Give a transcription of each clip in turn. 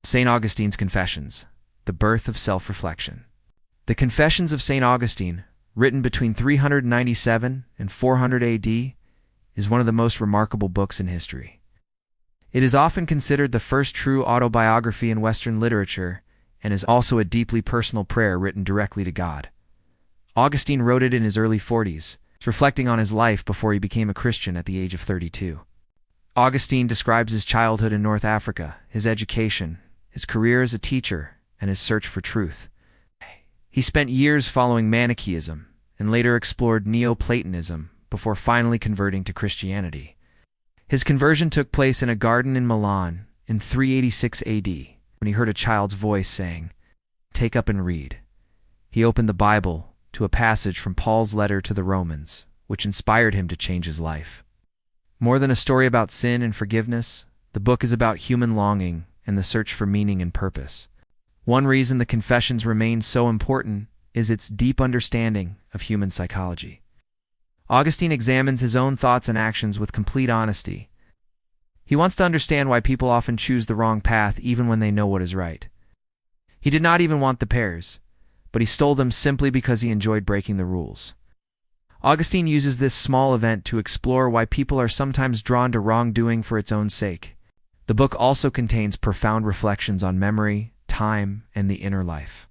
St. Augustine's Confessions, the birth of self-reflection. The Confessions of St. Augustine, written between 397 and 400 AD, is one of the most remarkable books in history. It is often considered the first true autobiography in Western literature and is also a deeply personal prayer written directly to God. Augustine wrote it in his early 40s, reflecting on his life before he became a Christian at the age of 32. Augustine describes his childhood in North Africa, his education, his career as a teacher, and his search for truth. He spent years following Manichaeism and later explored Neoplatonism before finally converting to Christianity. His conversion took place in a garden in Milan in 386 AD when he heard a child's voice saying, "Take up and read." He opened the Bible to a passage from Paul's letter to the Romans, which inspired him to change his life. More than a story about sin and forgiveness, the book is about human longing and the search for meaning and purpose. One reason the Confessions remain so important is its deep understanding of human psychology. Augustine examines his own thoughts and actions with complete honesty. He wants to understand why people often choose the wrong path even when they know what is right. He did not even want the pears, but he stole them simply because he enjoyed breaking the rules. Augustine uses this small event to explore why people are sometimes drawn to wrongdoing for its own sake. The book also contains profound reflections on memory, time, and the inner life.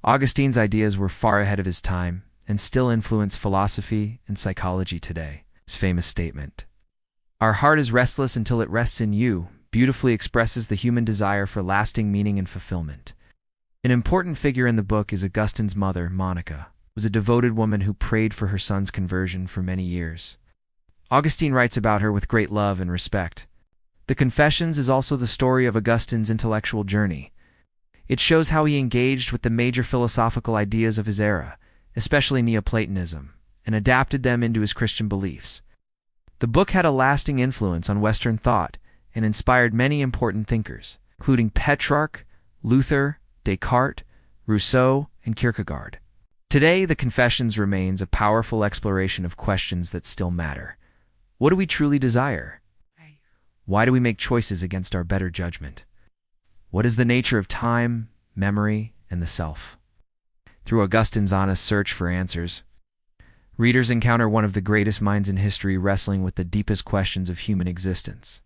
Augustine's ideas were far ahead of his time and still influence philosophy and psychology today. His famous statement, "Our heart is restless until it rests in you," beautifully expresses the human desire for lasting meaning and fulfillment. An important figure in the book is Augustine's mother, Monica, who was a devoted woman who prayed for her son's conversion for many years. Augustine writes about her with great love and respect. The Confessions is also the story of Augustine's intellectual journey. It shows how he engaged with the major philosophical ideas of his era, especially Neoplatonism, and adapted them into his Christian beliefs. The book had a lasting influence on Western thought and inspired many important thinkers, including Petrarch, Luther, Descartes, Rousseau, and Kierkegaard. Today, the Confessions remains a powerful exploration of questions that still matter. What do we truly desire? Why do we make choices against our better judgment? What is the nature of time, memory, and the self? Through Augustine's honest search for answers, readers encounter one of the greatest minds in history wrestling with the deepest questions of human existence.